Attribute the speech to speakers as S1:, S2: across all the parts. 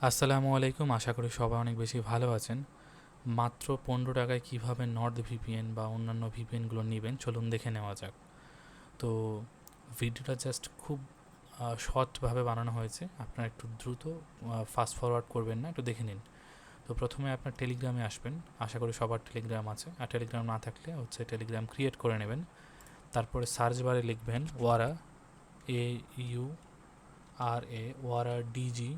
S1: আসসালামু আলাইকুম। আশা করি সবাই অনেক বেশি ভালো আছেন। মাত্র 15 টাকায় কীভাবে নর্থ ভিপিএন বা অন্যান্য ভিপিএনগুলো নেবেন চলুন দেখে নেওয়া যাক। তো ভিডিওটা জাস্ট খুব শর্টভাবে বানানো হয়েছে, আপনারা একটু দ্রুত ফাস্ট ফরওয়ার্ড করবেন না, একটু দেখে নিন। তো প্রথমে আপনার টেলিগ্রামে আসবেন। আশা করি সবার টেলিগ্রাম আছে, আর টেলিগ্রাম না থাকলে টেলিগ্রাম ক্রিয়েট করে নেবেন। তারপরে সার্চ বারে লিখবেন ওয়ারা, AURA, ওয়ারা ডিজি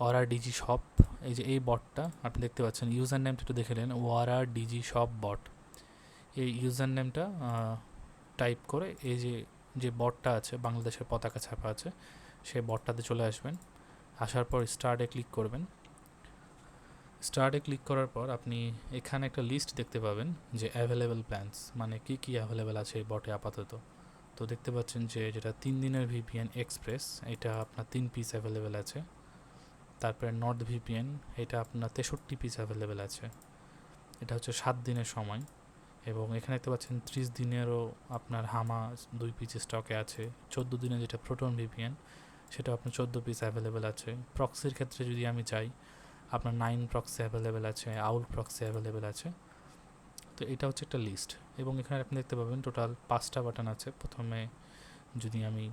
S1: ওয়ারা ডিজি শপ। এই বটটা আপনি দেখতে পাচ্ছেন, ইউজার নেমটা একটু দেখে নেন, ওয়ারা ডিজি শপ বট। এই ইউজার নেমটা টাইপ করে এই যে বটটা আছে, বাংলাদেশের পতাকা ছাপা আছে, সেই বটটাতে চলে আসবেন। আসার পর স্টার্টে ক্লিক করবেন। স্টার্টে ক্লিক করার পর আপনি এখানে একটা লিস্ট দেখতে পাবেন যে অ্যাভেলেবেল প্ল্যানস, মানে কী কী অ্যাভেলেবেল আছে এই বটে আপাতত। তো দেখতে পাচ্ছেন যে যেটা 3 দিনের ভিপিএন এক্সপ্রেস, এটা আপনার 3 পিস অ্যাভেলেবেল আছে। তারপরে নর্থ ভিপিএন, এটা আপনার 63 পিস অ্যাভেলেবেল আছে। এটা হচ্ছে 7 দিনের সময়। এবং এখানে দেখতে পাচ্ছেন 30 দিনেরও আপনার হামা 2 পিস স্টকে আছে। 14 দিনে যেটা প্রোটন ভিপিএন, সেটা আপনার 14 পিস অ্যাভেলেবেল আছে। প্রক্সির ক্ষেত্রে যদি আমি চাই, আপনার 9 প্রক্সি অ্যাভেলেবেল আছে, আউল প্রক্সি অ্যাভেলেবেল আছে। তো এটা হচ্ছে একটা লিস্ট। এবং এখানে আপনি দেখতে পাবেন টোটাল 5টা বাটন আছে। প্রথমে যদি আমি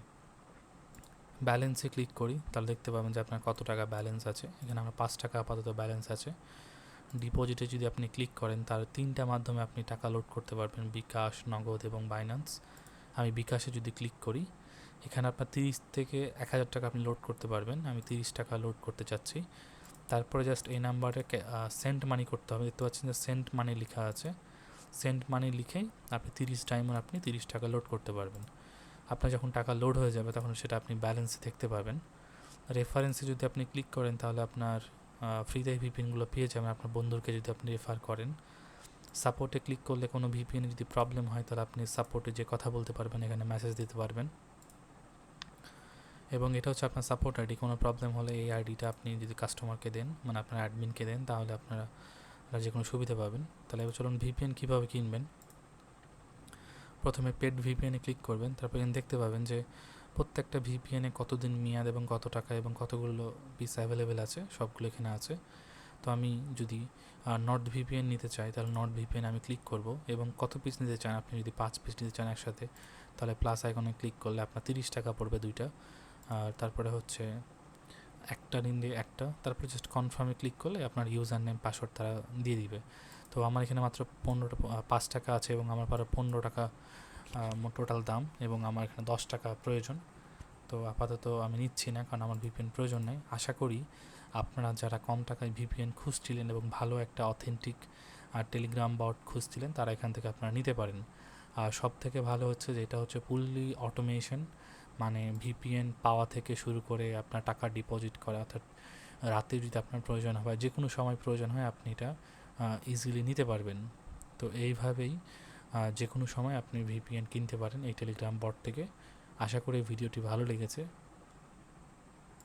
S1: ব্যালেন্সে ক্লিক করি, তাহলে দেখতে পাবেন যে আপনার কত টাকা ব্যালেন্স আছে। এখানে আমার 5 টাকা আপাতত ব্যালেন্স আছে। ডিপোজিটে যদি আপনি ক্লিক করেন, তার 3টা মাধ্যমে আপনি টাকা লোড করতে পারবেন, বিকাশ, নগদ এবং বাইন্যান্স। আমি বিকাশে যদি ক্লিক করি, এখানে আপনার 30 থেকে 1000 টাকা আপনি লোড করতে পারবেন। আমি 30 টাকা লোড করতে চাচ্ছি। তারপরে জাস্ট এই নাম্বারে সেন্ট মানি করতে হবে। দেখতে পাচ্ছেন যে সেন্ট মানি লেখা আছে। সেন্ট মানি লিখেই আপনি 30 টাইমে আপনি 30 টাকা লোড করতে পারবেন। আপনার যখন টাকা লোড হয়ে যাবে, তখন সেটা আপনি ব্যালেন্সে দেখতে পাবেন। রেফারেন্সে যদি আপনি ক্লিক করেন, তাহলে আপনার ফ্রিতে ভিপিএনগুলো পেয়ে যাবেন আপনার বন্ধুকে যদি আপনি রেফার করেন। সাপোর্টে ক্লিক করলে কোনো ভিপিএনে যদি প্রবলেম হয়, তাহলে আপনি সাপোর্টে যে কথা বলতে পারবেন, এখানে মেসেজ দিতে পারবেন। এবং এটা হচ্ছে আপনার সাপোর্ট আইডি। কোনো প্রবলেম হলে এই আইডিটা আপনি যদি কাস্টমারকে দেন, মানে আপনার অ্যাডমিনকে দেন, তাহলে আপনারা যে কোনো সুবিধা পাবেন। তাহলে এবার চলুন ভিপিএন কীভাবে কিনবেন। প্রথমে পেড ভিপিএনে ক্লিক করবেন। তারপর এখানে দেখতে পাবেন যে প্রত্যেকটা ভিপিএনে কতদিন মেয়াদ এবং কত টাকা এবং কতগুলো পিস অ্যাভেলেবেল আছে, সবগুলো এখানে আছে। তো আমি যদি নর্থ ভিপিএন নিতে চাই, তাহলে নর্থ ভিপিএন আমি ক্লিক করব। এবং কত পিস নিতে চান, আপনি যদি 5 পিস নিতে চান একসাথে, তাহলে প্লাস আইকনে ক্লিক করলে আপনার 30 টাকা পড়বে দুইটা। আর তারপরে হচ্ছে একটা নিলে একটা, তারপরে জাস্ট কনফার্মে ক্লিক করলে আপনার ইউজার নেম পাসওয়ার্ড তারা দিয়ে দিবে। তো আমার এখানে মাত্র 5 টাকা আছে এবং আমার পারে 15 টাকা টোটাল দাম, এবং আমার এখানে 10 টাকা প্রয়োজন। তো আপাতত আমি নিচ্ছি না, কারণ আমার ভিপিএন প্রয়োজন নেই। আশা করি আপনারা যারা কম টাকায় ভিপিএন খুঁজছিলেন এবং ভালো একটা অথেন্টিক টেলিগ্রাম বট খুঁজছিলেন, তারা এখান থেকে আপনারা নিতে পারেন। আর সব থেকে ভালো হচ্ছে যে এটা হচ্ছে ফুললি অটোমেশন, মানে ভিপিএন পাওয়া থেকে শুরু করে আপনার টাকা ডিপোজিট করা, অর্থাৎ রাতে যদি আপনার প্রয়োজন হয়, যে কোনো সময় প্রয়োজন হয়, আপনি এটা ইজিলি নিতে পারবেন। তো এইভাবেই যে কোনো সময় আপনি ভিপিএন কিনতে পারেন এই টেলিগ্রাম বট থেকে। আশা করি ভিডিওটি ভালো লেগেছে।